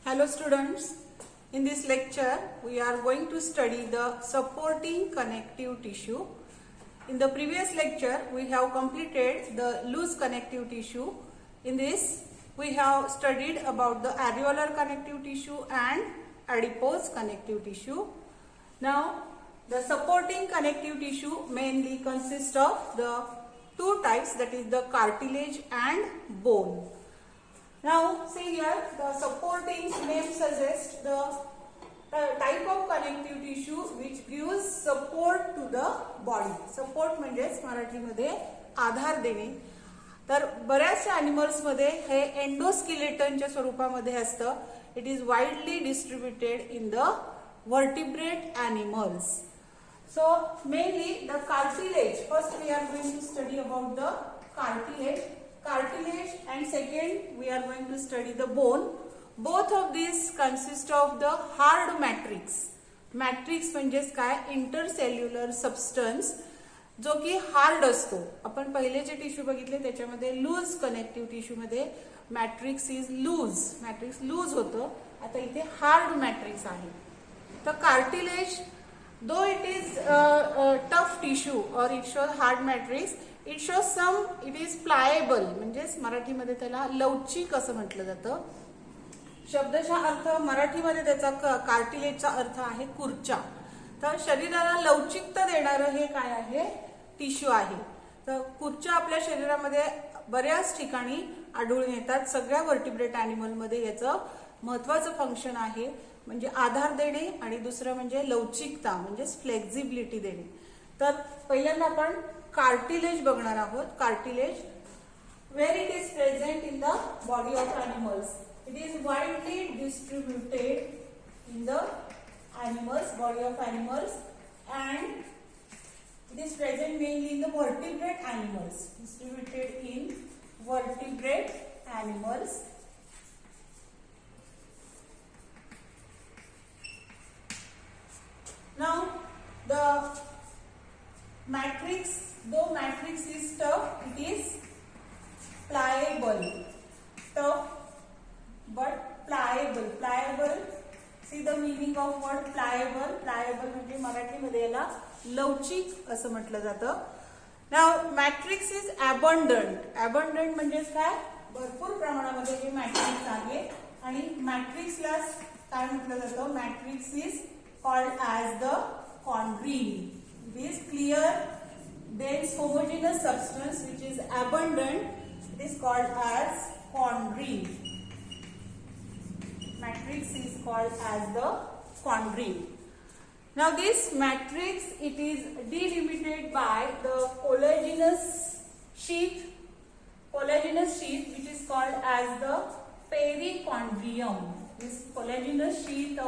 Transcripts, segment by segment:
Hello students, in this lecture we are going to study the supporting connective tissue. In the previous lecture we have completed the loose connective tissue. In this we have studied about the areolar connective tissue and adipose connective tissue. Now the supporting connective tissue mainly consists of the two types, that is the cartilage and bone. Now see here, the supporting name suggests the type of connective tissue which gives support to the body. Support म्हणजेच मराठीमध्ये आधार देणे. तर बऱ्याचशा animals मध्ये हे एंडोस्केलेटनच्या स्वरूपामध्ये असतं. It is widely distributed in the vertebrate animals. So mainly the cartilage. First we are going to study about the cartilage and second we are going to study the bone. Both of these consist of the hard matrix. Matrix म्हणजेच काय, intercellular substance जो की hard असतो. आपण पहिले जे tissue बघितले त्याच्यामध्ये loose connective tissue मध्ये मॅट्रिक्स लूज होतं. आता इथे हार्ड मॅट्रिक्स आहे. तर cartilage, though it is tough tissue or it shows hard matrix, it shows it is pliable. म्हणजेच मराठीमध्ये त्याला लवचिक असं म्हटलं जातं. शब्दशः अर्थ मराठीमध्ये त्याचा कार्टिलेजचा अर्थ आहे कुर्चा. तर शरीराला लवचिकता देणारं हे काय आहे, टिश्यू आहे. तर कुर्चा आपल्या शरीरामध्ये बऱ्याच ठिकाणी आढळून येतात. सगळ्या वर्टिब्रेट एनिमल मध्ये याचं महत्वाचं फंक्शन आहे, म्हणजे आधार देणे आणि दुसरं म्हणजे लवचिकता म्हणजेच फ्लेक्झिबिलिटी देणे. तर पहिल्यांदा आपण कार्टिलेज बघणार आहोत. Cartilage, where it is present in the body of animals. It is widely distributed in the animals, body of animals, and it is present mainly in the vertebrate animals. Distributed in vertebrate animals. Now the matrix, though matrix is tough, it is pliable. Tough but pliable. Pliable, see the meaning of word pliable. Pliable म्हणजे मराठीमध्ये याला लवचिक असं म्हटलं जातं. Now matrix is abundant. Abundant म्हणजे काय, भरपूर प्रमाणामध्ये हे मॅट्रिक्स आहे. आणि मॅट्रिक्सला काय म्हटलं जातं, matrix is called as the chondrine. It is clear, dense, homogeneous substance which is abundant. It is called as chondrine. Matrix is called as the chondrine. Now this matrix, it is delimited by the collagenous sheath. Collagenous sheath which is called as the perichondrium. This collagenous sheath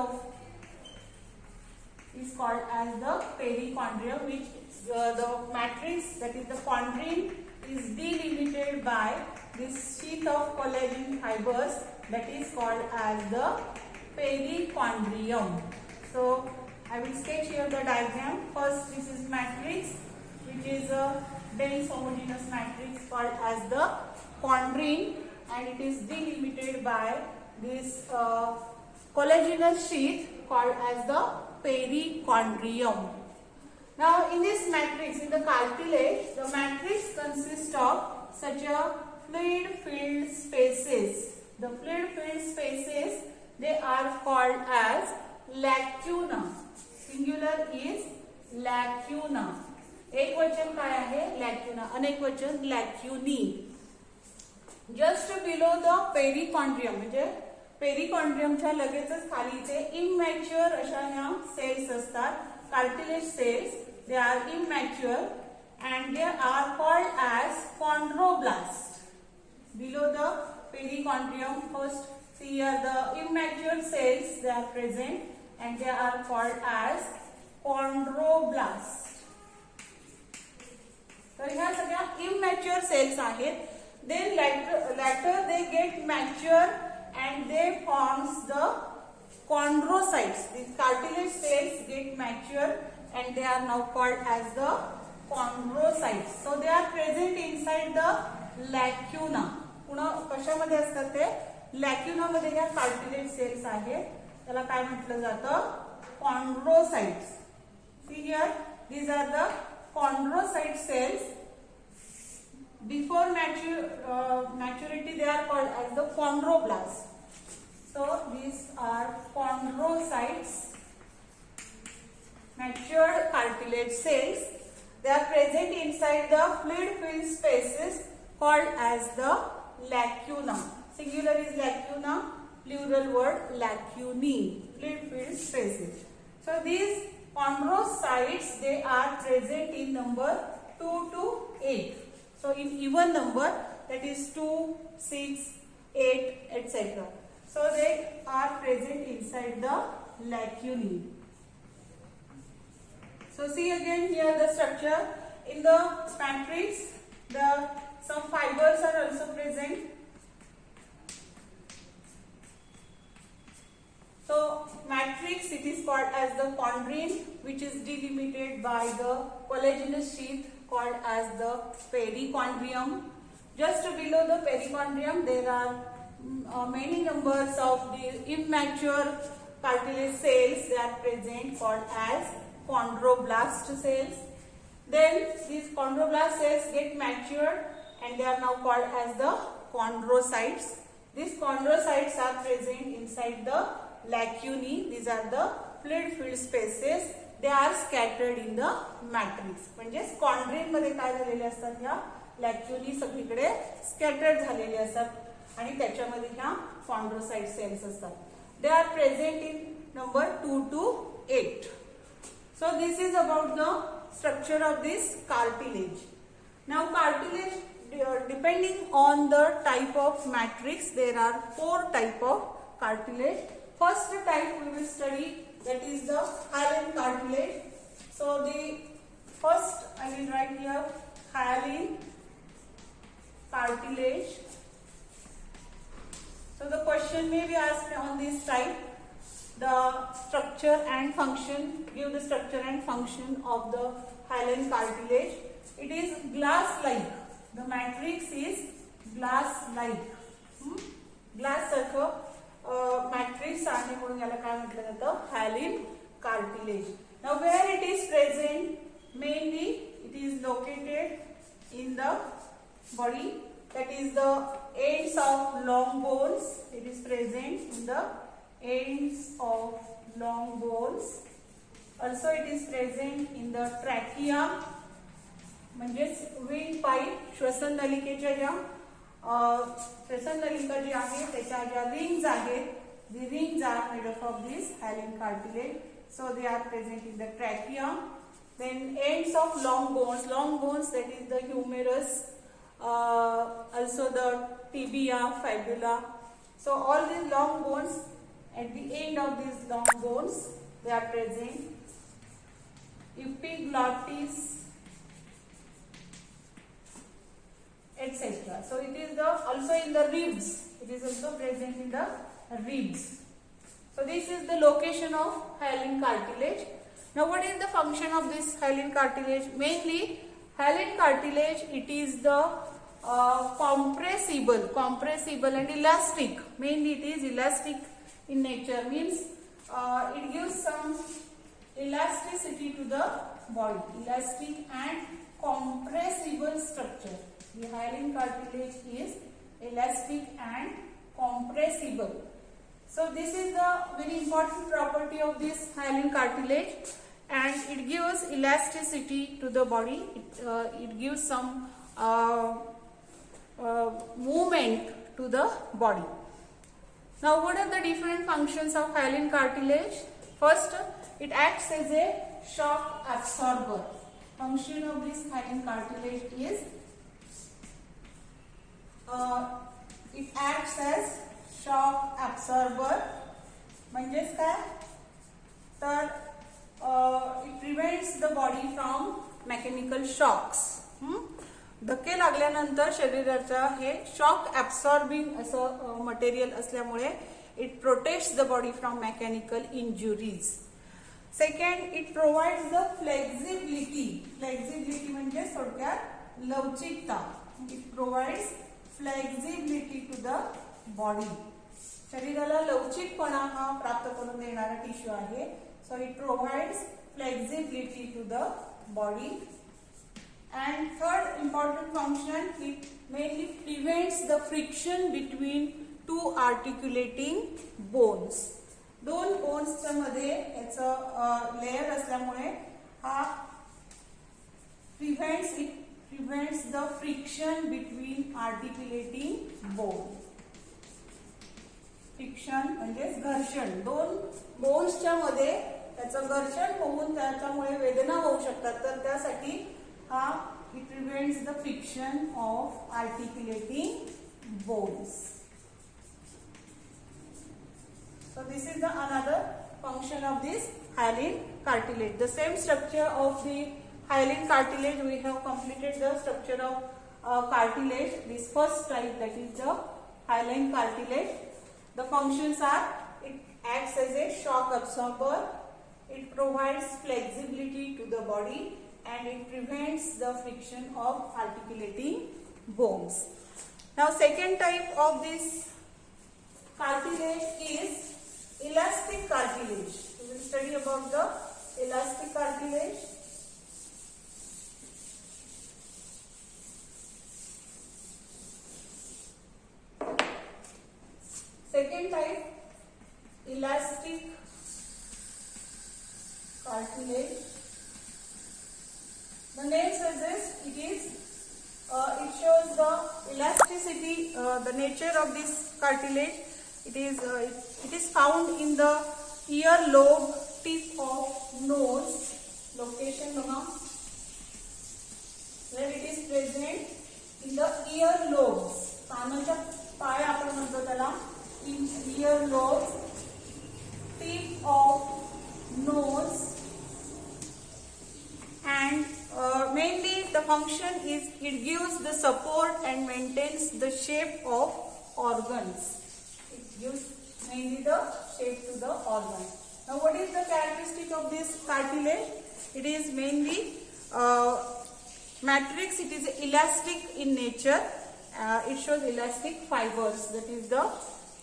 is called as the perichondrium, which the matrix, that is the chondrine, is delimited by this sheath of collagen fibers, that is called as the perichondrium. So I will sketch here the diagram. First, this is matrix, which is a dense homogeneous matrix called as the chondrine, and it is delimited by this collagenous sheath called as the perichondrium. Now in this matrix, in the cartilage, the matrix consists of such a fluid filled spaces. The fluid filled spaces, they are called as lacuna. Singular is lacuna. एक वचन काय आहे, lacuna. अनेक वचन lacunae. Just below the perichondrium, म्हणजे पेरिकॉन्ड्रियमच्या लगेचच खाली इथे इमॅच्युअर अशा ह्या सेल्स असतात. Cartilage cells, they are immature and they are called as chondroblast. Below the perichondrium, first see here the immature cells, they are present and they are called as chondroblast. तर ह्या सगळ्या immature cells आहेत. Then later they get mature and they forms the chondrocytes. These cartilage cells get mature and they are now called as the chondrocytes. So they are present inside the lacuna. पुन्हा कशामध्ये असतात ते, लॅक्युना मध्ये या cartilage sales आहेत, त्याला काय म्हटलं जातं, chondrocytes. See here, these are the chondrocyte cells. Before maturity they are called as the chondroblasts. So these are chondrocytes, matured cartilage cells. They are present inside the fluid filled spaces called as the lacuna. Singular is lacuna, plural word lacunae, fluid filled spaces. So these chondrocytes, they are present in number 2 to 8. So in even number, that is 2, 6, 8, etc. So they are present inside the lacunae. So see again here the structure. In the matrix, some fibers are also present. So matrix, it is called as the chondrine, which is delimited by the collagenous sheath called as the perichondrium. Just below the perichondrium there are many numbers of the immature cartilage cells. They are present, called as chondroblast cells. Then these chondroblast cells get matured and they are now called as the chondrocytes. These chondrocytes are present inside the lacunae. These are the fluid filled spaces. They are scattered in the matrix. म्हणजे कॉन्ड्रीन मध्ये काय झालेले असतात, या लॅक्युनी सगळीकडे scattered झालेले असतात आणि त्याच्यामध्ये ह्या कॉन्ड्रोसाइट सेल्स असतात. They are present in number 2 to 8. So this is about the structure of this cartilage. Now cartilage, depending on the type of matrix, there are 4 type of cartilage. First type we will study, that is the hyaline cartilage. So the first, I will write here, hyaline cartilage. So the question may be asked on this type, the structure and function, give the structure and function of the hyaline cartilage. It is glass-like. The matrix is glass-like. Glass सारखं matrix आहे म्हणून याला काय म्हटलं जातं, hyaline cartilage. Now where it is present, mainly it is located in the body, that is the ends of long bones. It is present in the ends of long bones. Also it is present in the trachea, म्हणजेच wind pipe, श्वसन नलिकेच्या ज्या श्वसन नलिका जी आहे त्याच्या ज्या rings आहेत, the rings are made up of this hyaline cartilage. So they are present in the trachea. Then ends of long bones, that is the humerus, also the tibia, fibula. So all these long bones, at the end of these long bones, they are present. Epiglottis, etc. So it is also in the ribs. It is also present in the ribs. So this is the location of hyaline cartilage. Now what is the function of this hyaline cartilage? Mainly hyaline cartilage, it is the compressible and elastic. Mainly it is elastic in nature, means it gives some elasticity to the body. Elastic and compressible structure. The hyaline cartilage is elastic and compressible. So this is the very important property of this hyaline cartilage, and it gives elasticity to the body. It gives some movement to the body. Now what are the different functions of hyaline cartilage? First, it acts as a shock absorber. Function of this hyaline cartilage is it acts as shock absorber. म्हणजेच काय तर it prevents the body from mechanical shocks. धक्के लागल्यानंतर शरीराचा हे shock absorbing असं material असल्यामुळे it protects the body from mechanical injuries. Second, it provides the flexibility. Flexibility म्हणजे थोडक्यात लवचिकता. It provides flexibility to the body. शरीराला लवचिकपणा हा प्राप्त करून देणारा टिश्यू आहे. So it provides flexibility to the body. And third important function, it mainly prevents the friction between two articulating bones. दोन बोन्सच्या मध्ये याचं लेयर असल्यामुळे हा prevents the friction between articulating bone. Friction म्हणजे घर्षण. दोन बोन्सच्या मध्ये त्याचं घर्षण होऊन त्याच्यामुळे वेदना होऊ शकतात. तर त्यासाठी it prevents the friction of articulating bones. So this is the another function of this hyaline cartilage. The same structure of the hyaline cartilage, we have completed the structure of cartilage. This first type, that is the hyaline cartilage. The functions are: it acts as a shock absorber, it provides flexibility to the body, and it prevents the friction of articulating bones. Now second type of this cartilage is elastic cartilage. We will study about the elastic cartilage. Second type, elastic cartilage. The name says this. It shows the elasticity, the nature of this cartilage. It is found in the earlobe tip of nose. Location बघा, where it is present in the earlobes. कानाच्या पाय आपण म्हणतो त्याला. In earlobe tip of nose. And mainly the function is it gives the support and maintains the shape of organs. It gives mainly the shape to the organ. Now what is the characteristic of this cartilage? It is mainly matrix. It is elastic in nature. It shows elastic fibers. That is the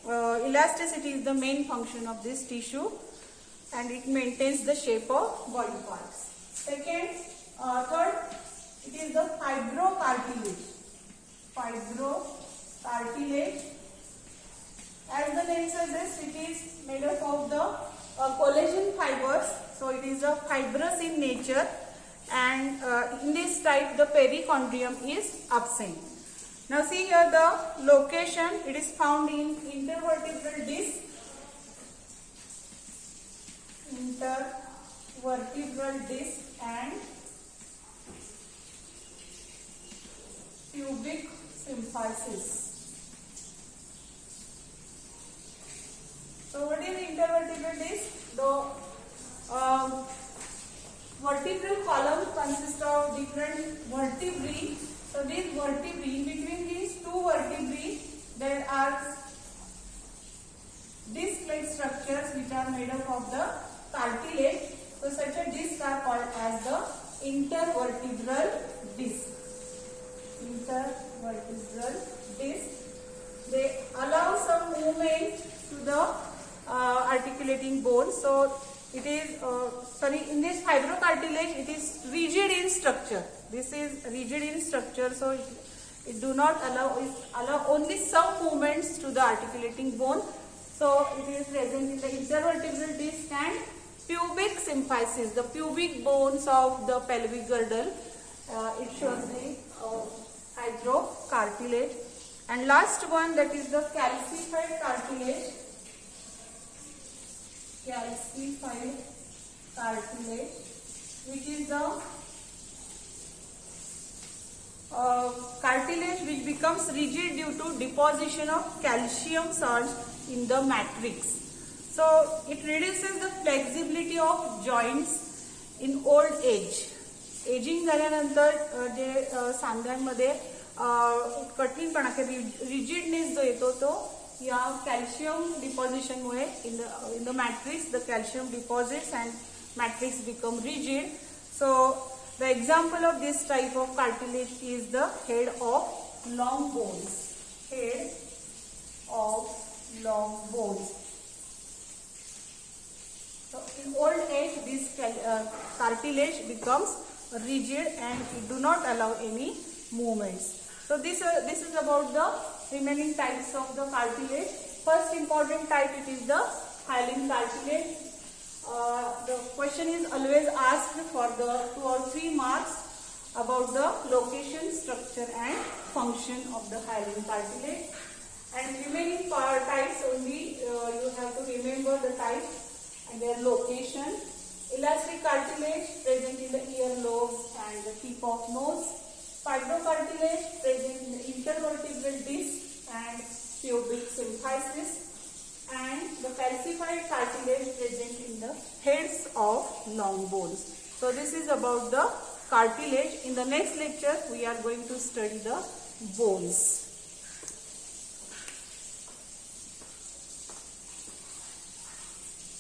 elasticity is the main function of this tissue, and it maintains the shape of body parts. Third, it is the fibrocartilage. Fibrocartilage, as the name says this, it is made up of the collagen fibers. So it is a fibrous in nature, and in this type the perichondrium is absent. Now see here the location. It is found in intervertebral disc. Intervertebral disc and pubic symphysis. So what is intervertebral disc? The vertebral column consists of different vertebrae. So these vertebrae, in between these two vertebrae, there are disc-like structures which are made up of the cartilage. So such a disc are called as the intervertebral disc. Intervertebral disc. They allow some movement to the articulating bone. So it is in this fibrocartilage, it is rigid in structure. This is rigid in structure, so it do not allow only some movements to the articulating bone. So it is present in the intervertebral disc and pubic symphysis, the pubic bones of the pelvic girdle. It shows the fibrocartilage. And last one, that is the calcified cartilage. Calcified cartilage, which is the cartilage which becomes rigid due to deposition of calcium salts in the matrix. So it reduces the flexibility of joints in old age. Ageing झाल्यानंतर जे सांध्यांमध्ये कठीणपणा rigidness जो येतो तो या calcium डिपॉझिशनमुळे in the matrix the calcium deposits and matrix become rigid. So the example of this type of cartilage is the head of long bones. Head of long bones. So in old age, this cartilage becomes rigid and it do not allow any movements. So this is about the remaining types of the cartilage. First important type, it is the hyaline cartilage. The question is always asked for the 2 or 3 marks about the location, structure and function of the hyaline cartilage. And remaining types only you have to remember the type and their location. Elastic cartilage present in the earlobe and the tip of nose. Fibrocartilage present in the intervertebral disc and pubic symphysis. And the calcified cartilage present in the heads of long bones. So this is about the cartilage. In the next lecture we are going to study the bones.